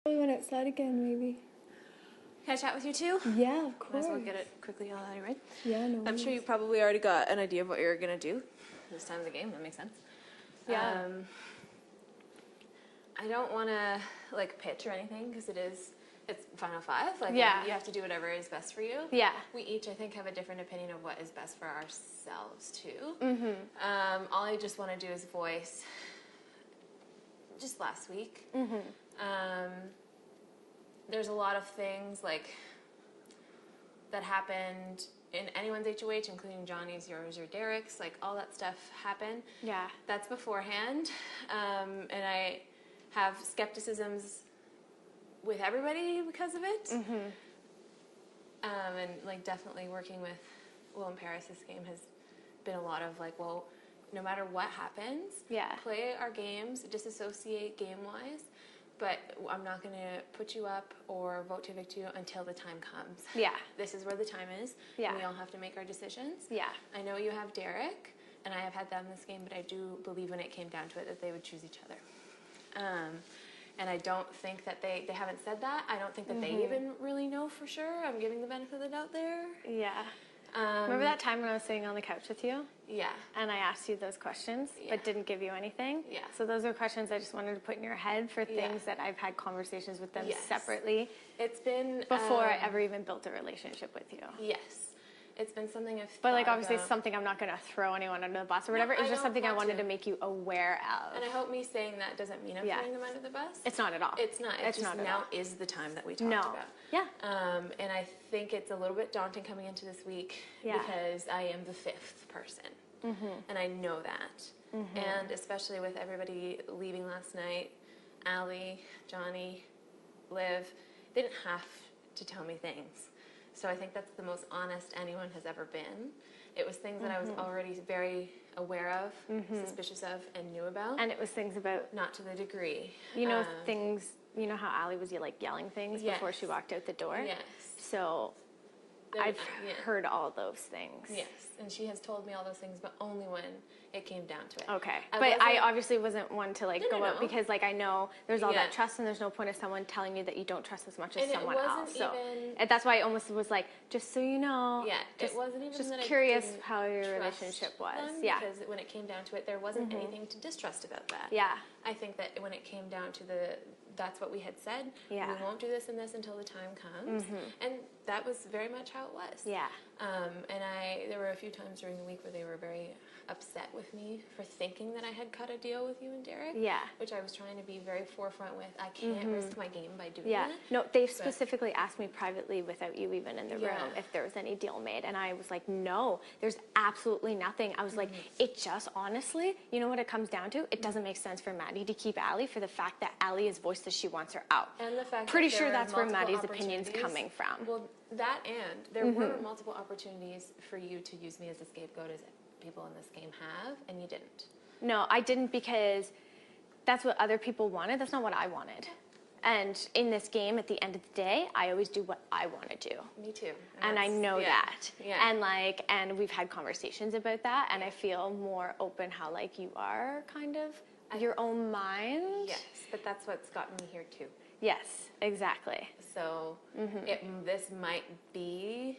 We went outside again, maybe. Can I chat with you too? Yeah, of course. Might as well get it quickly out anyway. Yeah, no. I'm sure you probably already got an idea of what you're gonna do this time of the game. That makes sense. Yeah. I don't want to like pitch or anything because it's Final Five. Like, Yeah. you have to do whatever is best for you. Yeah. We each, I think, have a different opinion of what is best for ourselves too. Mm-hmm. All I just want to do is voice. Just last week. Mm-hmm. There's a lot of things like that happened in anyone's HOH, including Johnny's, yours, or Derek's. Like all that stuff happened. Yeah. That's beforehand, and I have skepticisms with everybody because of it. Mm-hmm. And like definitely working with Will and Paris this game has been a lot of like, well, no matter what happens, Yeah. play our games, disassociate game-wise, but I'm not going to put you up or vote to evict you until the time comes. Yeah. This is where the time is. Yeah. We all have to make our decisions. Yeah. I know you have Derek, and I have had them this game, but I do believe when it came down to it that they would choose each other. And I don't think that they haven't said that. I don't think that they even really know for sure. I'm giving the benefit of the doubt there. Yeah. Remember that time when I was sitting on the couch with you? Yeah. And I asked you those questions, but didn't give you anything? Yeah. So those are questions I just wanted to put in your head for things that I've had conversations with them separately. It's been... Before I ever even built a relationship with you. Yes. It's been something I've But like thought obviously about. it's something I'm not going to throw anyone under the bus or whatever. No, It's just don't something I want wanted to. to make you aware of. And I hope me saying that doesn't mean I'm throwing them under the bus. It's not at all. It's not. It's just not at now all. is the time that we talked about. Yeah. And I think it's a little bit daunting coming into this week because I am the fifth person. And I know that. And especially with everybody leaving last night, Allie, Johnny, Liv, they didn't have to tell me things. So I think that's the most honest anyone has ever been. It was things that I was already very aware of, suspicious of, and knew about. And it was things about... Not to the degree. You know, things... You know how Allie was like yelling things before she walked out the door? Yes. So I've heard all those things. Yes. And she has told me all those things, but only when it came down to it. Okay. But I obviously wasn't one to like go out because like I know there's all that trust and there's no point of someone telling you that you don't trust as much as someone else. So and that's why I almost was like, just so you know. Yeah. It wasn't even just that curious I didn't how your relationship was. Because when it came down to it, there wasn't anything to distrust about that. Yeah. I think that when it came down to that's what we had said. Yeah. We won't do this and this until the time comes. And that was very much how it was. Yeah. And there were a few times during the week where they were very upset with me for thinking that I had cut a deal with you and Derek. Yeah. Which I was trying to be very forefront with. I can't risk my game by doing that. No, they specifically asked me privately without you even in the room if there was any deal made. And I was like, no, there's absolutely nothing. I was like, it just honestly, you know what it comes down to? It doesn't make sense for Maddie to keep Allie for the fact that Allie has voiced that she wants her out. And the fact Pretty that sure that's where Maddie's opinion's coming from. Well, that and there were multiple opportunities for you to use me as a scapegoat as people in this game have, and you didn't. No, I didn't because that's what other people wanted. That's not what I wanted. And in this game, at the end of the day, I always do what I want to do. Me too. And I know that. Yeah. And we've had conversations about that, and I feel more open how like you are kind of your own mind. Yes, but that's what's gotten me here too. Yes, exactly. So this might be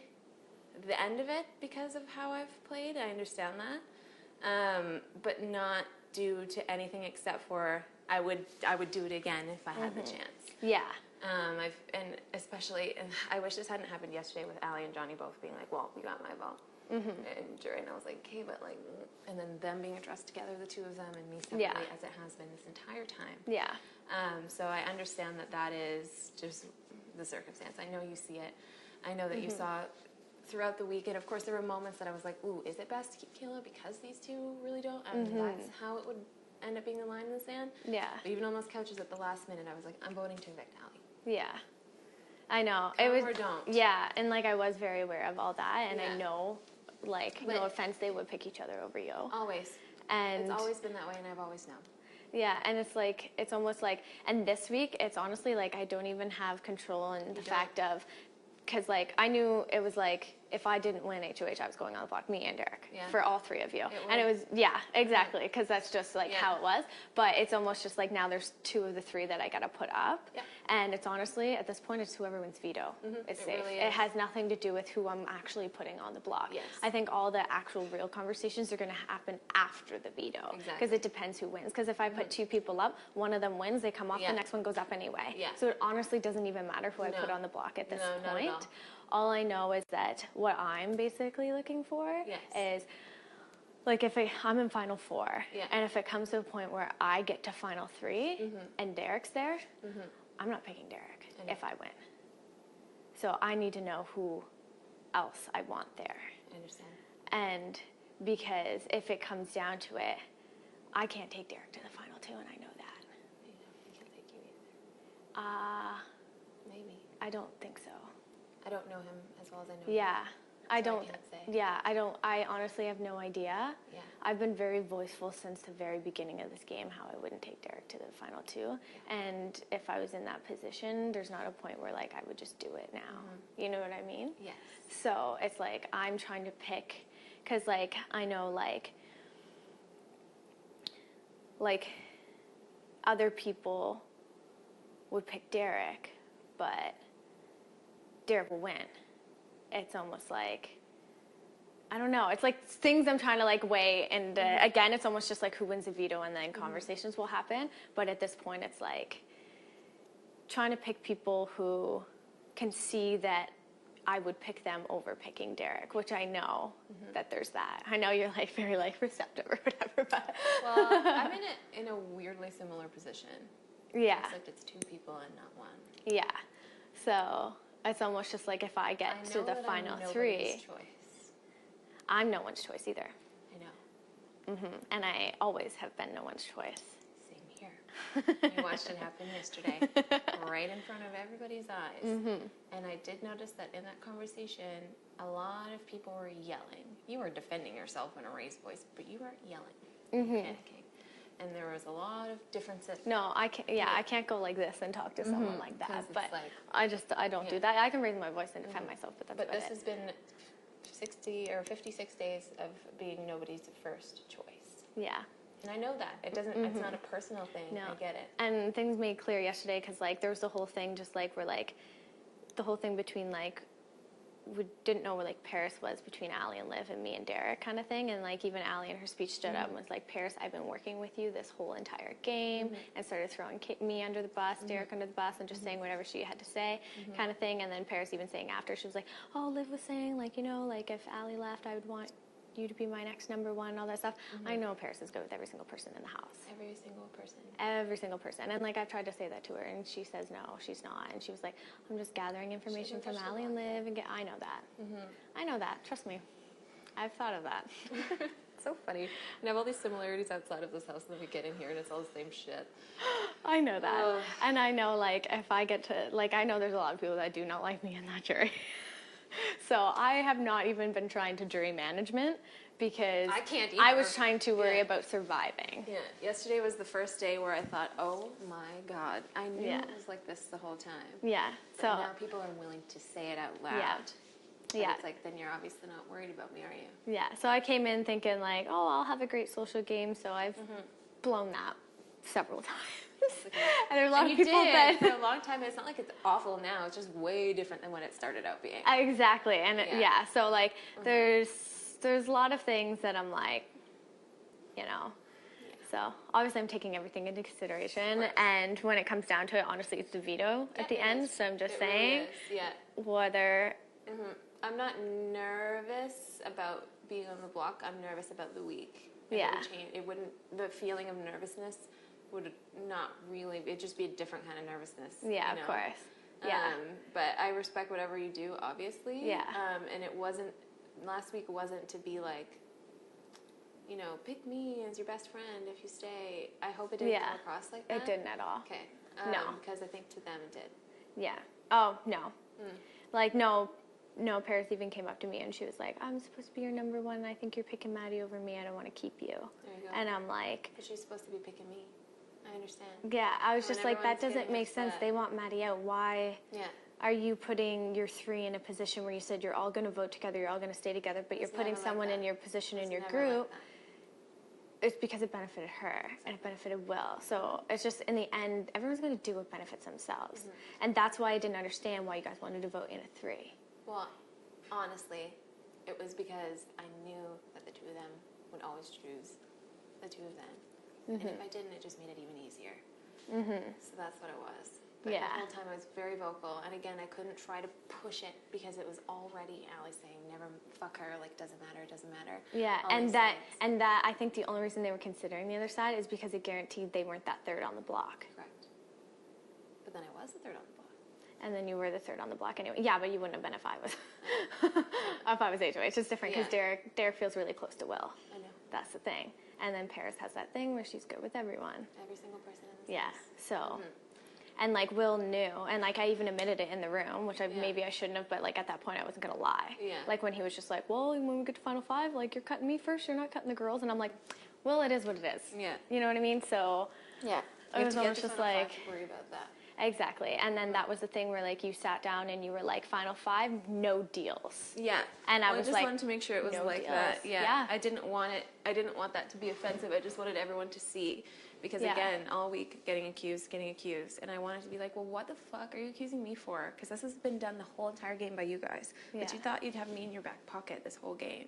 the end of it because of how I've played. I understand that, but not due to anything except for I would do it again if I had the chance. Yeah. And especially, and I wish this hadn't happened yesterday with Allie and Johnny both being like, well, you got my vote. And I was like, okay, but like, and then them being addressed together, the two of them, and me separately, as it has been this entire time. Yeah. So I understand that is just the circumstance. I know you see it. I know that you saw throughout the week, and of course there were moments that I was like, ooh, is it best to keep Kaela because these two really don't? And that's how it would end up being a line in the sand. Yeah. But even on those couches at the last minute, I was like, I'm voting to evict Allie. Yeah. I know. Come it was or don't. Yeah, and like I was very aware of all that, and I Yeah. know, like, But no offense, they would pick each other over you. Always. And it's always been that way, and I've always known. Yeah, and it's like, it's almost like, and this week, it's honestly like I don't even have control in the fact of, because like I knew it was like, if I didn't win HOH, I was going on the block, me and Derek, Yeah. for all three of you. And it was, exactly, because that's just like how it was. But it's almost just like now there's 2 of the 3 that I got to put up. Yeah. And it's honestly, at this point, it's whoever wins veto. It's It safe. really It is. has nothing to do with who I'm actually putting on the block. Yes. I think all the actual real conversations are going to happen after the veto. Exactly. Because it depends who wins. Because if I put 2 people up, one of them wins, they come off, the next one goes up anyway. Yeah. So it honestly doesn't even matter who I put on the block at this No, not point. at all. All I know is that what I'm basically looking for is, like, if I'm in Final 4, and if it comes to a point where I get to Final 3 and Derek's there, I'm not picking Derek if I win. So I need to know who else I want there. I understand. And because if it comes down to it, I can't take Derek to the Final 2, and I know that. I can't take you either. Maybe. I don't think so. I don't know him as well as I know Yeah. him. I So don't, can't say. I honestly have no idea. Yeah. I've been very voiceful since the very beginning of this game how I wouldn't take Derek to the Final 2. And if I was in that position, there's not a point where, like, I would just do it now. You know what I mean? Yes. So it's like I'm trying to pick, because, like, I know, like, other people would pick Derek, but Derek will win. It's almost like, I don't know. It's like things I'm trying to, like, weigh. And again, it's almost just like who wins the veto, and then conversations will happen. But at this point, it's like trying to pick people who can see that I would pick them over picking Derek, which I know that there's that. I know you're, like, very, like, receptive or whatever, but Well, I'm in a weirdly similar position. yeah. Except it's 2 people and not 1. Yeah. So it's almost just like if I get to the Final 3, choice. I'm no one's choice either. I know. And I always have been no one's choice. Same here. You watched it happen yesterday, right in front of everybody's eyes. And I did notice that in that conversation, a lot of people were yelling. You were defending yourself in a raised voice, but you weren't yelling, panicking. And there was a lot of differences. No, I can't. Yeah, I can't go like this and talk to someone like that. But like, I don't do that. I can raise my voice and defend myself, but that's But about this it. has been 60 or 56 days of being nobody's first choice. Yeah. And I know that. It doesn't, it's not a personal thing. No. I get it. And things made clear yesterday because, like, there was the whole thing just, like, where, like, the whole thing between, like, we didn't know where, like, Paris was between Allie and Liv and me and Derek kind of thing. And, like, even Allie in her speech stood up and was like, Paris, I've been working with you this whole entire game, and started throwing me under the bus, Derek under the bus, and just saying whatever she had to say kind of thing. And then Paris even saying after, she was like, oh, Liv was saying, like, you know, like, if Allie left, I would want you to be my next number 1 and all that stuff. I know Paris is good with every single person in the house. Every single person. Every single person. And, like, I've tried to say that to her, and she says no, she's not. And she was like, I'm just gathering information from Allie and Liv. And I know that. I know that. Trust me. I've thought of that. So funny. And I have all these similarities outside of this house, and then we get in here, and it's all the same shit. I know that. And I know, like, if I get to, like, I know there's a lot of people that do not like me in that jury. So I have not even been trying to jury management because I can't I either. was trying to worry about surviving. Yeah. Yesterday was the first day where I thought, oh my God, I knew Yeah. it was like this the whole time. Yeah. But So now people are willing to say it out loud. Yeah. But Yeah. It's like, then you're obviously not worried about me, are you? yeah. So I came in thinking, like, oh, I'll have a great social game. So I've blown that several times. And there are a lot And of you people did that for a long time. It's not like it's awful now. It's just way different than when it started out being. exactly. And Yeah. so, like, there's a lot of things that I'm like, you know. So obviously I'm taking everything into consideration, and when it comes down to it, honestly, it's the veto at the end. So I'm just saying, whether I'm not nervous about being on the block. I'm nervous about the week. Yeah. It wouldn't. The feeling of nervousness would not really. It'd just be a different kind of nervousness. yeah, you of know? course, yeah, But I respect whatever you do, obviously. Yeah. And it wasn't. Last week wasn't to be like, you know, pick me as your best friend if you stay. I hope it didn't come across like that. it didn't at all. Okay. No. Because I think to them it did. Yeah. Oh no, like no. Paris even came up to me and she was like, I'm supposed to be your number 1. And I think you're picking Maddie over me. I don't want to keep you. There you go. And I'm like, But she's supposed to be picking me. I understand. yeah. I was When just like, that everyone's doesn't getting make sense. upset. They want Maddie out. Why Yeah. are you putting your 3 in a position where you said you're all going to vote together, you're all going to stay together, but you're putting someone in your position in your group? It's because it benefited her and it benefited Will. So it's just, in the end, everyone's going to do what benefits themselves. And that's why I didn't understand why you guys wanted to vote in a 3. Well, honestly, it was because I knew that the 2 of them would always choose the 2 of them. And if I didn't, it just made it even easier. So that's what it was. But the whole time I was very vocal, and again, I couldn't try to push it because it was already Allie saying, "Never fuck her, like doesn't matter, doesn't matter." Yeah, and that I think the only reason they were considering the other side is because it guaranteed they weren't that 3rd on the block. Correct. But then I was the 3rd on the block. And then you were the 3rd on the block anyway. Yeah, but you wouldn't have been if I was if I was HOH. It's just different because Derek feels really close to Will. I know. That's the thing. And then Paris has that thing where she's good with everyone. Every single person in this house. So, and like Will knew, and like I even admitted it in the room, which maybe I shouldn't have, but like at that point I wasn't gonna lie. Yeah. Like when he was just like, well, when we get to Final 5, like you're cutting me first, you're not cutting the girls, and I'm like, well, it is what it is. Yeah. You know what I mean? So yeah, I was almost just like, worry about that. Exactly. And then that was the thing where like you sat down and you were like, Final 5, no deals. Yeah. And I was just like, wanted to make sure it was no like deals. that. Yeah. I didn't want that to be offensive. I just wanted everyone to see. Because again, all week getting accused. And I wanted to be like, well, what the fuck are you accusing me for? Because this has been done the whole entire game by you guys. But you thought you'd have me in your back pocket this whole game.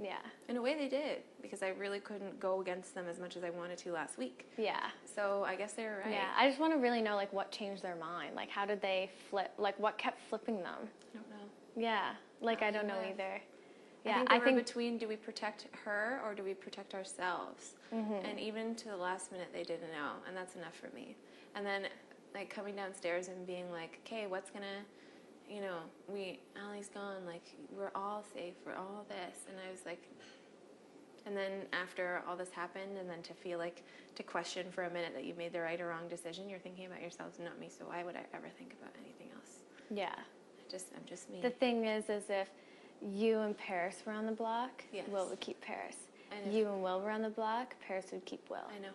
Yeah. In a way they did, because I really couldn't go against them as much as I wanted to last week. Yeah. So I guess they were right. Yeah, I just want to really know, like, what changed their mind. Like, how did they flip? Like, what kept flipping them? I don't know. Yeah. Like, I don't know either. Yeah, I think between, do we protect her or do we protect ourselves? And even to the last minute, they didn't know, and that's enough for me. And then, like, coming downstairs and being like, okay, what's gonna... You know, Allie's gone, like, we're all safe, we're all this. And I was like, and then after all this happened, and then to feel like, to question for a minute that you made the right or wrong decision, you're thinking about yourselves, not me, so why would I ever think about anything else? Yeah. I'm just me. The thing is if you and Paris were on the block, Will would keep Paris. And you and Will were on the block, Paris would keep Will. I know.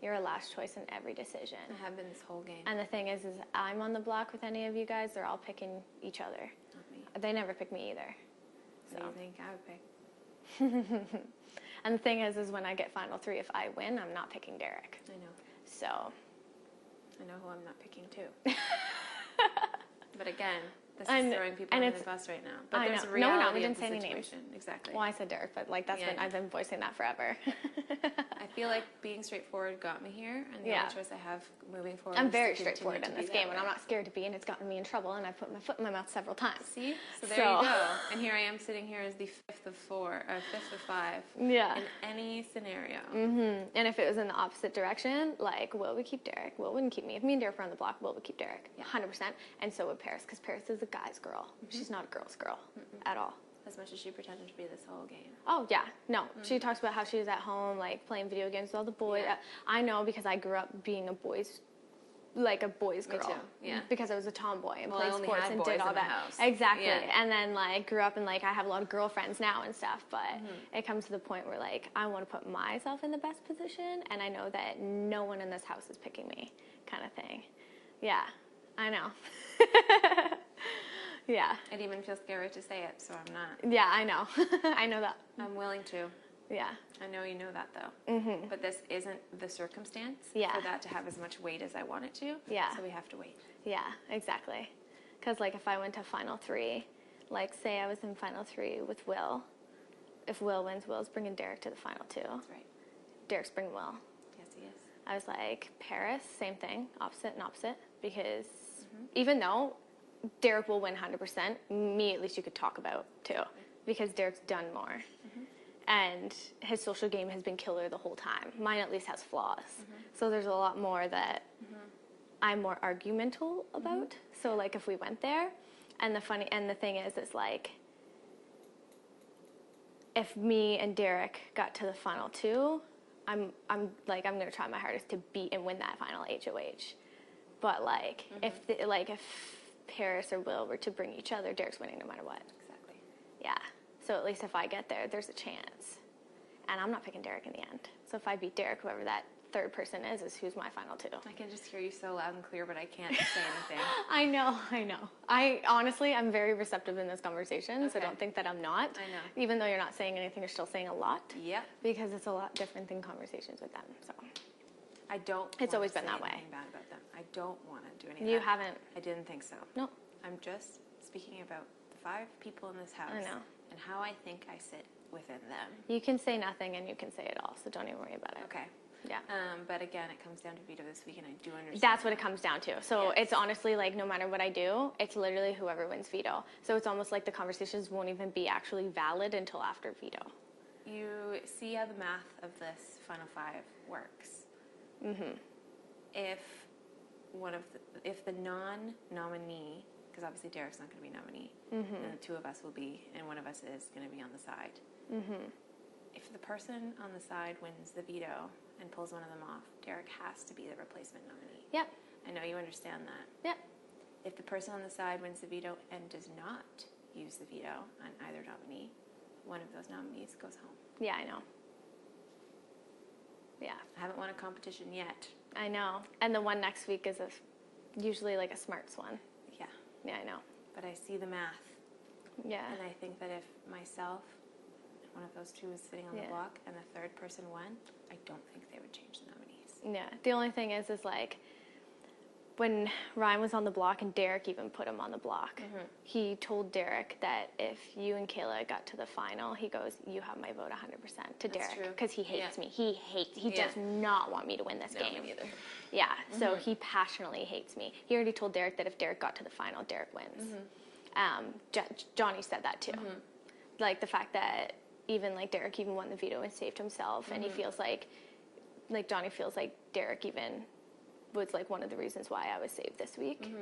You're a last choice in every decision. I have been this whole game. And the thing is I'm on the block with any of you guys, they're all picking each other. Not me. They never pick me either. So. What do you think I would pick? And the thing is when I get Final 3, if I win, I'm not picking Derek. I know. So. I know who I'm not picking too. But again, this is throwing people under the bus right now. But there's a reality we didn't say any names. Exactly. Well, I said Derek, but like I've been voicing that forever. I feel like being straightforward got me here, and the only choice I have moving forward. I'm very straightforward in this game, and I'm not scared to be, and it's gotten me in trouble, and I put my foot in my mouth several times. See, so there you go. And here I am sitting here as the 5th of 5. Yeah. In any scenario. And if it was in the opposite direction, like Will would keep Derek. Will wouldn't keep me. If me and Derek were on the block, Will would keep Derek. 100%. And so would Paris, because Paris is a guy's girl. She's not a girl's girl at all. As much as she pretended to be this whole game. Oh, yeah. No. She talks about how she was at home, like, playing video games with all the boys. Yeah. I know because I grew up being a boy's girl. Me too. Yeah. Because I was a tomboy and played sports and did all that. House. Exactly. Yeah. And then, like, grew up and, like, I have a lot of girlfriends now and stuff. But it comes to the point where, like, I want to put myself in the best position. And I know that no one in this house is picking me, kind of thing. Yeah. I know. Yeah. It even feels scary to say it, so I'm not. Yeah, I know. I know that. I'm willing to. Yeah. I know you know that, though. But this isn't the circumstance for that to have as much weight as I want it to. Yeah. So we have to wait. Yeah, exactly. Because, like, if I went to Final 3, like, say I was in Final 3 with Will, if Will wins, Will's bringing Derek to the Final 2. That's right. Derek's bringing Will. Yes, he is. I was like, Paris, same thing, opposite and opposite, because even though Derek will win 100%, me at least you could talk about too, because Derek's done more. And his social game has been killer the whole time. Mine at least has flaws. So there's a lot more that I'm more argumental about. So like if we went there, and the thing is, it's like, if me and Derek got to the Final 2, I'm gonna try my hardest to beat and win that final HOH. But like if Paris or Will were to bring each other, Derek's winning no matter what. Exactly. Yeah. So at least if I get there, there's a chance. And I'm not picking Derek in the end. So if I beat Derek, whoever that third person is who's my final two. I can just hear you so loud and clear, but I can't say anything. I know. I honestly, I'm very receptive in this conversation, so don't think that I'm not. I know. Even though you're not saying anything, you're still saying a lot. Yep. Because it's a lot different than conversations with them, so. I don't It's always been that way. anything bad about them. I don't want to do anything. You haven't. I didn't think so. No. I'm just speaking about the 5 people in this house. I know. And how I think I sit within them. You can say nothing and you can say it all, so don't even worry about it. Okay. Yeah. But again, it comes down to veto this week, and I do understand. That's what it comes down to. So Yes. it's honestly like no matter what I do, it's literally whoever wins veto. So it's almost like the conversations won't even be actually valid until after veto. You see how the math of this final 5 works. Mm-hmm. If the non-nominee, because obviously Derek's not going to be nominee, and the 2 of us will be, and one of us is going to be on the side. Mm-hmm. If the person on the side wins the veto and pulls one of them off, Derek has to be the replacement nominee. Yep. I know you understand that. Yep. If the person on the side wins the veto and does not use the veto on either nominee, one of those nominees goes home. Yeah, I know. Yeah. I haven't won a competition yet. I know. And the one next week is usually like a smarts one. Yeah. Yeah, I know. But I see the math. Yeah. And I think that if myself and one of those 2 was sitting on the block and the third person won, I don't think they would change the nominees. Yeah. The only thing is like when Ryan was on the block and Derek even put him on the block, he told Derek that if you and Kaela got to the final, he goes, you have my vote 100% to That's Derek. Because he hates me. He Yeah. does not want me to win this game. Me neither. Yeah, so he passionately hates me. He already told Derek that if Derek got to the final, Derek wins. Johnny said that too. Like the fact that even like Derek even won the veto and saved himself, and he feels like Johnny feels like Derek even was like one of the reasons why I was saved this week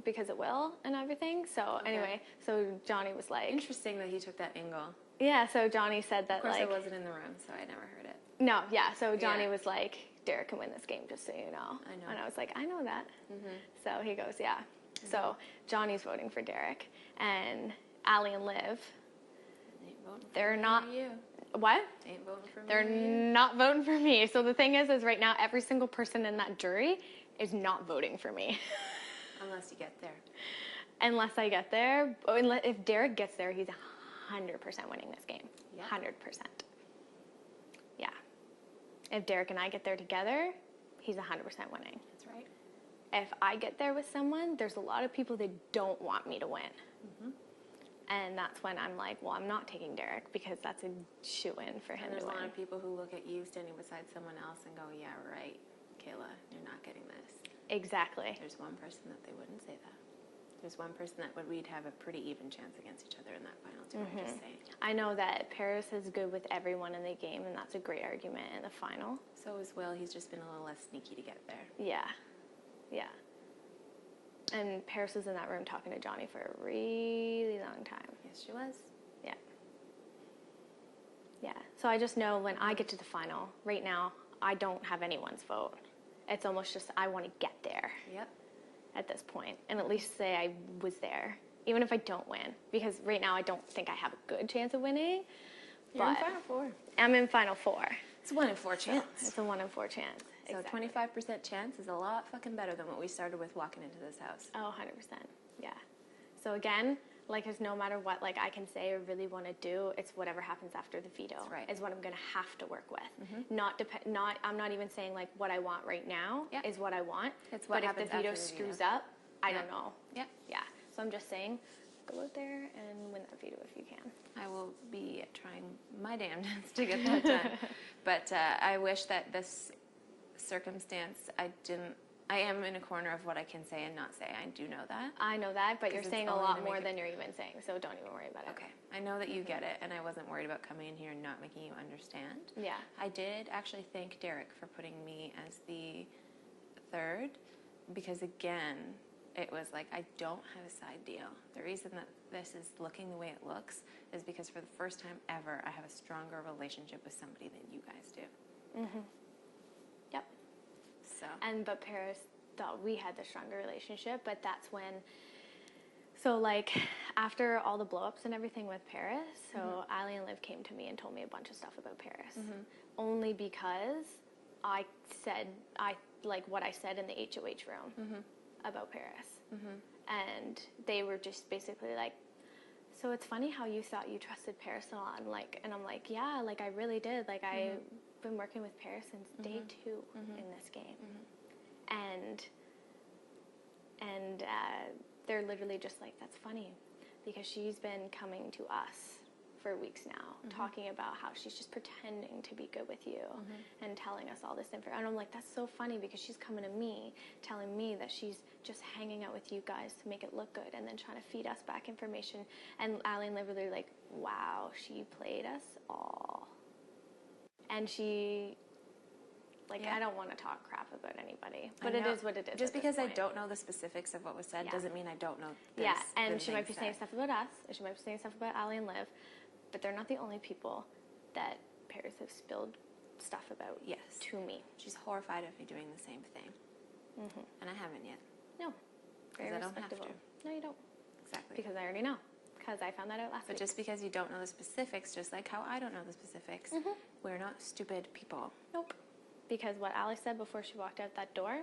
because it will and everything. So anyway, so Johnny was like, interesting that he took that angle. Yeah, so Johnny said that Of course, like I wasn't in the room, so I never heard it. no, yeah. So Johnny was like, Derek can win this game, just so you know. I know. And I was like, I know that. So he goes, yeah. So Johnny's voting for Derek, and Allie and Liv, Ain't voting for they're me not. or you. What? Ain't voting for me. They're or you. not voting for me. So the thing is right now every single person in that jury is not voting for me. Unless you get there. Unless I get there. If Derek gets there, he's 100% winning this game. Yeah. 100%. Yeah. If Derek and I get there together, he's 100% winning. That's right. If I get there with someone, there's a lot of people that don't want me to win. And that's when I'm like, well, I'm not taking Derek because that's a shoe-in for him And there's to a lot win. of people who look at you standing beside someone else and go, yeah, right, Kaela, you're not getting this. Exactly. There's one person that they wouldn't say that. There's one person that we'd have a pretty even chance against each other in that final too. I'm just saying. I know that Paris is good with everyone in the game, and that's a great argument in the final. So is Will. He's just been a little less sneaky to get there. Yeah. Yeah. And Paris was in that room talking to Johnny for a really long time. Yes, she was. Yeah. Yeah. So I just know when I get to the final, right now, I don't have anyone's vote. It's almost just I want to get there Yep. at this point and at least say I was there, even if I don't win. Because right now I don't think I have a good chance of winning. You're in But Final Four. I'm in Final Four. It's a 1 in 4 chance. It's a 1 in 4 chance. So Exactly. 25% chance is a lot fucking better than what we started with walking into this house. Oh, 100%. Yeah. So again, like, it's no matter what, like, I can say or really want to do, it's whatever happens after the veto. That's right. Is what I'm going to have to work with. I'm not even saying, like, what I want right now Yeah. is what I want. It's what but if happens the veto after the veto. screws up, I Yeah. don't know. Yeah. Yeah. So I'm just saying, go out there and win that veto if you can. I will be trying my damnedest to get that done. But I wish that this circumstance, I am in a corner of what I can say and not say. I do know that. I know that, but you're it's saying a only lot to more make it- than you're even saying, so don't even worry about it. Okay. I know that you get it, and I wasn't worried about coming in here and not making you understand. Yeah. I did actually thank Derek for putting me as the third, because again, it was like, I don't have a side deal. The reason that this is looking the way it looks is because for the first time ever, I have a stronger relationship with somebody than you guys do. Yep. So, But Paris thought we had the stronger relationship, but that's when, so like after all the blow-ups and everything with Paris, so Ali and Liv came to me and told me a bunch of stuff about Paris, only because I said, what I said in the HOH room about Paris. And they were just basically like, so it's funny how you thought you trusted Paris a lot. And I'm like, yeah, like I really did. Like I've been working with Paris since day 2 in this game. And they're literally just like, that's funny, because she's been coming to us for weeks now, talking about how she's just pretending to be good with you and telling us all this info. And I'm like, that's so funny, because she's coming to me, telling me that she's just hanging out with you guys to make it look good, and then trying to feed us back information. And Allie and Liv were literally like, wow, she played us all. And she, like, I don't want to talk crap about anybody, but it is what it is. Just because I don't know the specifics of what was said doesn't mean I don't know this. Yeah, and she might be saying stuff about us, and she might be saying stuff about Allie and Liv, but they're not the only people that Paris have spilled stuff about to me. She's horrified of me doing the same thing. And I haven't yet. No. Very I don't have respectable. to. No, you don't. Exactly. Because I already know. Because I found that out last week. But just because you don't know the specifics, just like how I don't know the specifics, we're not stupid people. Nope. Because what Allie said before she walked out that door,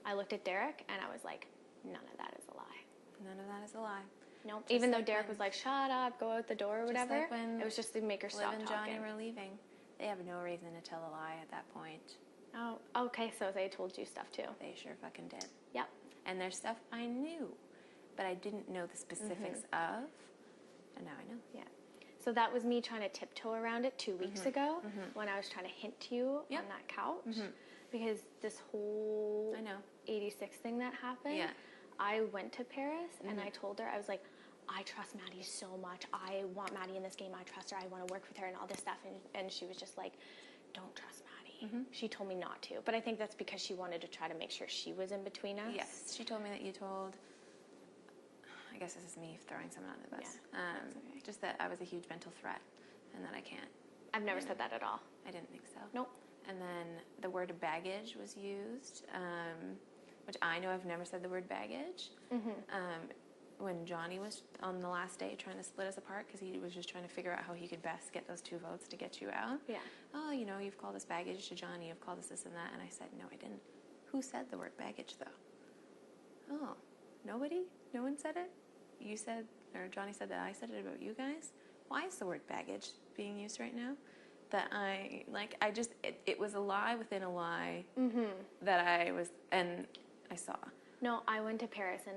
I looked at Derek and I was like, none of that is a lie. None of that is a lie. Nope. Even though Derek was like, shut up, go out the door or whatever, like when it was just to make her stop Liv and talking. Johnny were leaving. They have no reason to tell a lie at that point. Oh, okay, so they told you stuff too. They sure fucking did. Yep. And there's stuff I knew, but I didn't know the specifics of, and now I know. Yeah. So that was me trying to tiptoe around it 2 weeks ago when I was trying to hint to you on that couch. Because this whole 86 thing that happened, I went to Paris and I told her, I was like, I trust Maddie so much. I want Maddie in this game. I trust her. I want to work with her and all this stuff. And she was just like, don't trust Maddie. She told me not to. But I think that's because she wanted to try to make sure she was in between us. Yes, she told me that you told, I guess this is me throwing someone on the bus. Okay. Just that I was a huge mental threat and that I can't. I've never said that at all. I didn't think so. Nope. And then the word baggage was used, which I know I've never said the word baggage. When Johnny was on the last day trying to split us apart because he was just trying to figure out how he could best get those 2 votes to get you out. Yeah. Oh, you know, you've called us baggage to Johnny, you've called us this and that. And I said, no, I didn't. Who said the word baggage, though? Oh, nobody? No one said it? You said, or Johnny said that I said it about you guys? Why is the word baggage being used right now? That it was a lie within a lie that I saw. No, I went to Paris and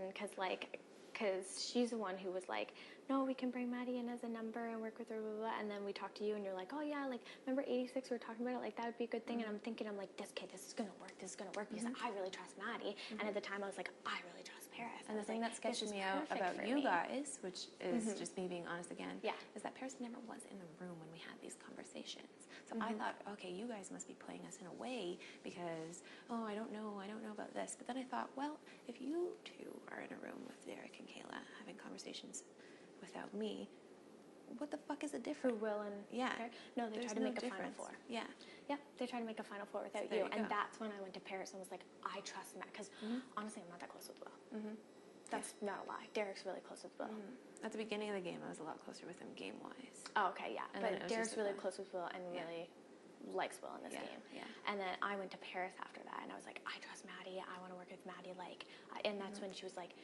because she's the one who was like, no, we can bring Maddie in as a number and work with her, blah, blah, blah. And then we talked to you and you're like, oh yeah, like, remember 86, we were talking about it, like, that would be a good thing. And I'm thinking, I'm like, this is going to work, because I really trust Maddie. And at the time I was like, I really trust Paris. And the thing that sketches me out about you guys, which is just me being honest again, is that Paris never was in the room when we had these conversations. So I thought, okay, you guys must be playing us in a way because, oh, I don't know about this. But then I thought, well, if you two are in a room with Derek and Kaela having conversations without me, what the fuck is the difference? For Will and no, they tried to make a Final Four. Yeah. Yeah, they tried to make a Final Four without you. And that's when I went to Paris and was like, I trust Matt. Because honestly, I'm not that close with Will. That's not a lie. Derek's really close with Will. At the beginning of the game, I was a lot closer with him game-wise. Oh, okay, yeah. And but Derek's really close with Will and really likes Will in this game. Yeah. And then I went to Paris after that, and I was like, I trust Maddie. I want to work with Maddie. Like, and that's when she was like,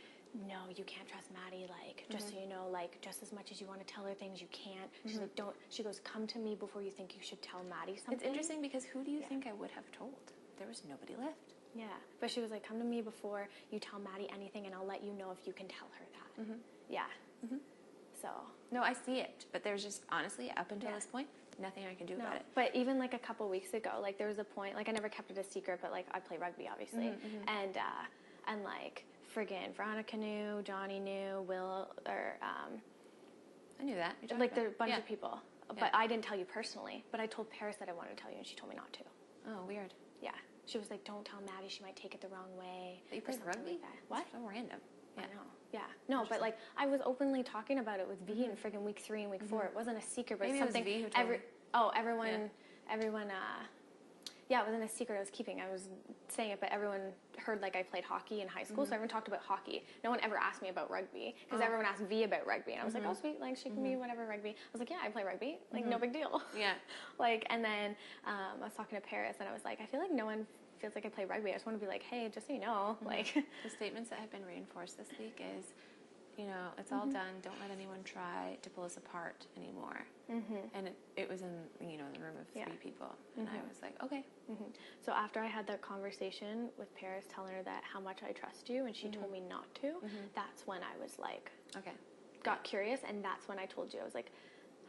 no, you can't trust Maddie. Like, just so you know, like, just as much as you want to tell her things, you can't. She's like, don't. She goes, come to me before you think you should tell Maddie something. It's interesting because who do you think I would have told? There was nobody left. Yeah, but she was like, come to me before you tell Maddie anything, and I'll let you know if you can tell her that. Yeah. So. No, I see it, but there's just, honestly, up until this point, nothing I can do about it. But even like a couple weeks ago, like there was a point, like I never kept it a secret, but like I play rugby, obviously. And like friggin' Veronica knew, Johnny knew, Will, or I knew that. like there are a bunch of people. But I didn't tell you personally, but I told Paris that I wanted to tell you, and she told me not to. Oh, weird. Yeah. She was like, don't tell Maddie, she might take it the wrong way. But you played rugby? Like that. What? That's so random. Yeah. I know. Yeah. No, but like I was openly talking about it with V in friggin' week 3 and week 4. It wasn't a secret, but Maybe something it was V who told me. everyone Yeah, it wasn't a secret I was keeping. I was saying it, but everyone heard like I played hockey in high school, so everyone talked about hockey. No one ever asked me about rugby because everyone asked V about rugby, and I was like, oh sweet, like she can be whatever rugby. I was like, yeah, I play rugby, like no big deal. Yeah. Like, and then I was talking to Paris, and I was like, I feel like no one feels like I play rugby. I just want to be like, hey, just so you know, like the statements that have been reinforced this week is, you know, it's all done. Don't let anyone try to pull us apart anymore. And it was in, you know, the room of 3 people, and I was like, okay. So after I had that conversation with Paris, telling her that how much I trust you, and she told me not to, that's when I was like, okay, got curious, and that's when I told you. I was like,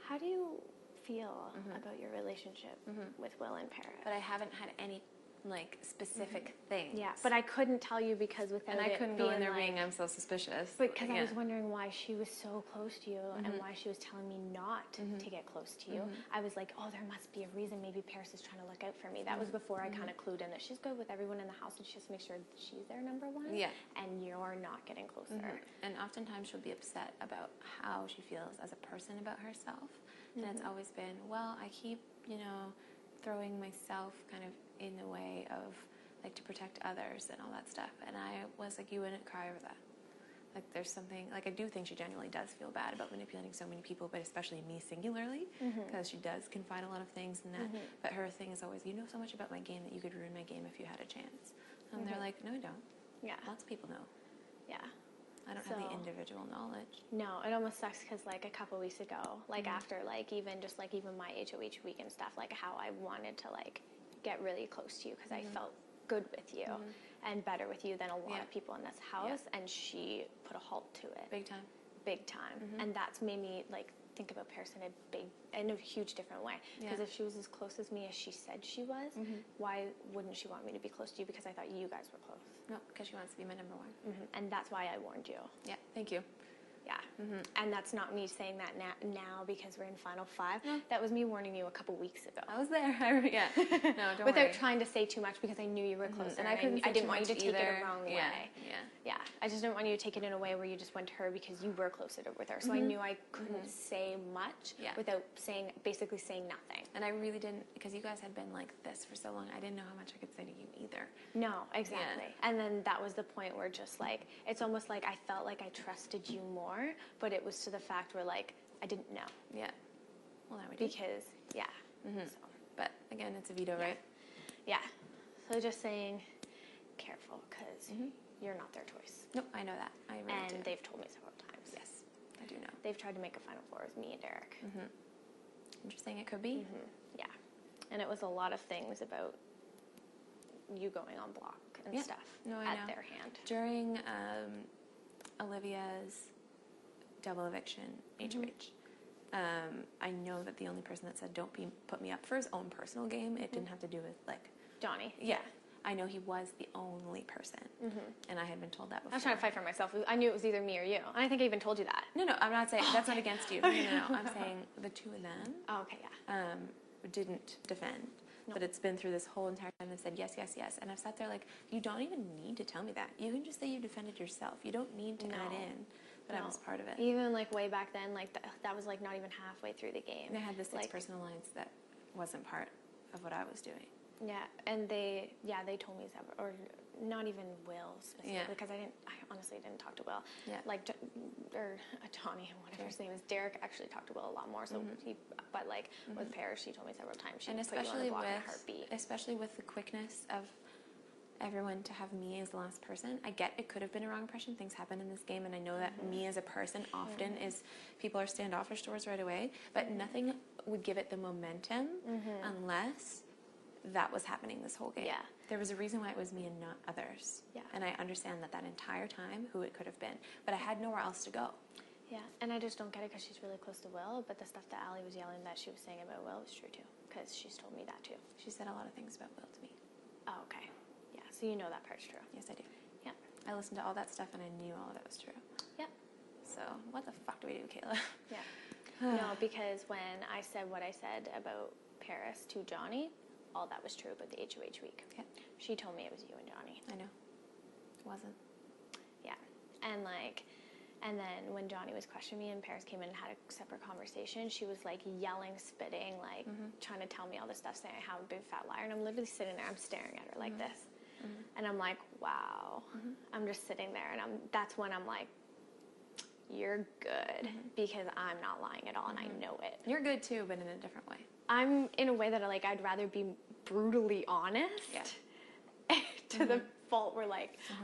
how do you feel about your relationship with Will and Paris? But I haven't had any like specific things. Yeah, but I couldn't tell you because without and I couldn't go in there like, being I'm so suspicious. Because I was wondering why she was so close to you and why she was telling me not to get close to you. I was like, oh, there must be a reason. Maybe Paris is trying to look out for me. That was before I kind of clued in that she's good with everyone in the house and she has to make sure that she's their number one. Yeah. And you're not getting closer. And oftentimes she'll be upset about how she feels as a person about herself. And it's always been, well, I keep, you know, throwing myself kind of in the way of, like, to protect others and all that stuff. And I was like, you wouldn't cry over that. Like, there's something, like, I do think she genuinely does feel bad about manipulating so many people, but especially me singularly, because she does confide a lot of things in that. But her thing is always, you know so much about my game that you could ruin my game if you had a chance. And they're like, no, I don't. Yeah. Lots of people know. Yeah. I don't have the individual knowledge. No, it almost sucks because, like, a couple weeks ago, like, after, like, even just, like, even my HOH week and stuff, like, how I wanted to, like, get really close to you because I felt good with you and better with you than a lot of people in this house, and she put a halt to it. Big time. Big time. And that's made me, like, think about Paris in a huge different way. Because if she was as close as me as she said she was, why wouldn't she want me to be close to you? Because I thought you guys were close. No, because she wants to be my number one. And that's why I warned you. Yeah, thank you. Yeah. And that's not me saying that now because we're in Final 5. That was me warning you a couple weeks ago. I was there. Yeah. No, don't Without worry. trying to say too much because I knew you were closer. And I didn't want you to take it either. a wrong way. Yeah. Yeah. I just didn't want you to take it in a way where you just went to her because you were closer with her. So I knew I couldn't say much without basically saying nothing. And I really didn't, because you guys had been like this for so long, I didn't know how much I could say to you either. No, exactly. Yeah. And then that was the point where just like, it's almost like I felt like I trusted you more, but it was to the fact where like, I didn't know. Yeah. Well, now we do. Because, yeah. So. But again, it's a veto, right? Yeah. So just saying, careful, because you're not their choice. Nope, I know that. I really do. And they've told me several times. Yes, I do know. They've tried to make a Final Four with me and Derek. Interesting, it could be. Yeah. And it was a lot of things about you going on block and stuff at their hand. During Olivia's double eviction, HOH, I know that the only person that said don't put me up for his own personal game, it didn't have to do with like... Johnny. Yeah. I know he was the only person, and I had been told that before. I was trying to fight for myself. I knew it was either me or you. And I think I even told you that. No, I'm not saying... That's not against you. No. I'm saying the two of them didn't defend. No. But it's been through this whole entire time they've said yes, yes, yes. And I've sat there like, you don't even need to tell me that. You can just say you defended yourself. You don't need to add in that I was part of it. Even like way back then, like that was like not even halfway through the game. They had the 6-person alliance that wasn't part of what I was doing. Yeah, and they told me several, or not even Will specifically, because I honestly didn't talk to Will. Yeah. Like, or Johnny, whatever his name is. Derek actually talked to Will a lot more, so but like with Paris, she told me several times she put you on the block in a heartbeat. Especially with the quickness of everyone to have me as the last person. I get it could have been a wrong impression. Things happen in this game, and I know that me as a person often is people are standoffish towards right away, but nothing would give it the momentum unless that was happening this whole game. Yeah. There was a reason why it was me and not others. Yeah. And I understand that entire time who it could have been, but I had nowhere else to go. Yeah, and I just don't get it because she's really close to Will, but the stuff that Allie was yelling that she was saying about Will is true too, because she's told me that too. She said a lot of things about Will to me. Oh, okay. Yeah, so you know that part's true. Yes, I do. Yeah. I listened to all that stuff and I knew all of it was true. Yep. So what the fuck do we do, Kaela? Yeah. No, because when I said what I said about Paris to Johnny, all that was true about the HOH week. Yeah. She told me it was you and Johnny. I know. It wasn't. Yeah. And like, And then when Johnny was questioning me and Paris came in and had a separate conversation, she was like yelling, spitting, like trying to tell me all this stuff, saying how I'm a big fat liar. And I'm literally sitting there, I'm staring at her like this. And I'm like, wow. I'm just sitting there, and that's when I'm like, you're good, because I'm not lying at all, and I know it. You're good too, but in a different way. I'm in a way that I'd rather be brutally honest to the fault where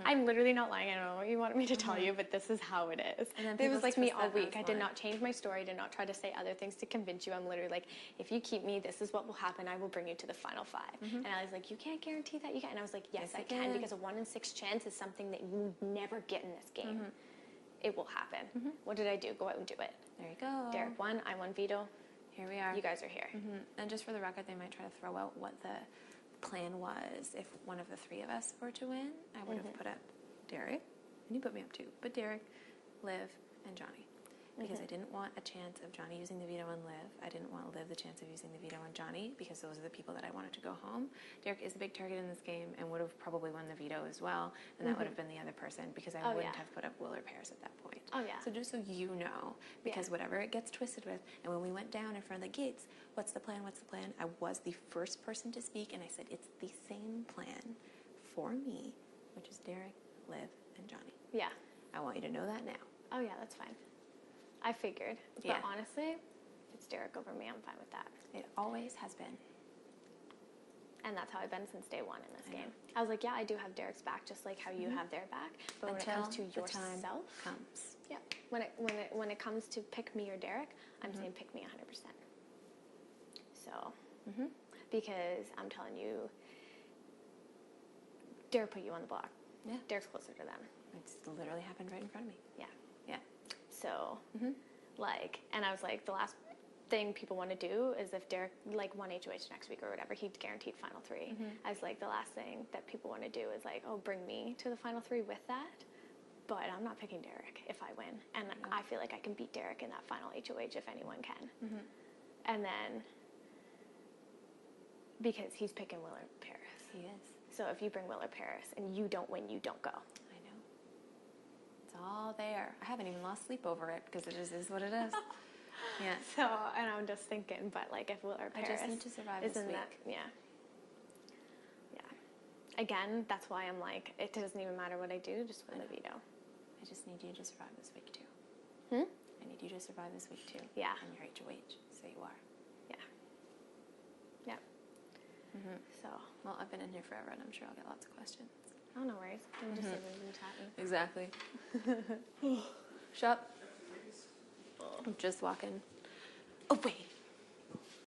I'm literally not lying. I don't know what you wanted me to tell you, but this is how it is. And it was like me all week. I did not change my story. I did not try to say other things to convince you. I'm literally like, if you keep me, this is what will happen. I will bring you to the final 5. And I was like, you can't guarantee that you can. And I was like, yes, I can, because a 1 in 6 chance is something that you would never get in this game. It will happen. What did I do? Go out and do it. There you go. Derek won. I won veto. Here we are. You guys are here. And just for the record, they might try to throw out what the plan was. If one of the 3 of us were to win, I would have put up Derek, and you put me up too, but Derek, Liv, and Johnny. Because I didn't want a chance of Johnny using the veto on Liv. I didn't want Liv the chance of using the veto on Johnny, because those are the people that I wanted to go home. Derek is a big target in this game and would have probably won the veto as well, and that would have been the other person, because I wouldn't have put up Will or Paris at that point. So just so you know, because whatever it gets twisted with, and when we went down in front of the gates, what's the plan, I was the first person to speak, and I said, it's the same plan for me, which is Derek, Liv, and Johnny. Yeah. I want you to know that now. Oh yeah, that's fine. I figured. But honestly, if it's Derek over me, I'm fine with that. It always has been. And that's how I've been since day 1 in this game. I was like, yeah, I do have Derek's back, just like how you have their back. But when it comes to yourself, comes. Yeah. When it comes to pick me or Derek, I'm saying pick me 100%. So, because I'm telling you, Derek put you on the block. Yeah. Derek's closer to them. It's literally happened right in front of me. Yeah. Yeah. So, and I was like, the last thing people want to do is if Derek won HOH next week or whatever, he'd guaranteed final 3. I was like, the last thing that people want to do is like, oh, bring me to the final 3 with that. But I'm not picking Derek if I win, and I feel like I can beat Derek in that final HOH if anyone can. And then because he's picking Will or Paris. He is. So if you bring Will or Paris and you don't win, you don't go. I know. It's all there. I haven't even lost sleep over it, because it is what it is. Yeah. So, and I'm just thinking, but if Will or Paris, I just need to survive this week. Yeah. Again, that's why I'm like, it doesn't even matter what I do, just win the veto. I just need you to survive this week too. I need you to survive this week too. Yeah. And your HOH, so you are. Yeah. Yeah. So. Well, I've been in here forever, and I'm sure I'll get lots of questions. Oh, no worries. I'm just sitting and chatting. Exactly. Shut up. I'm just walking away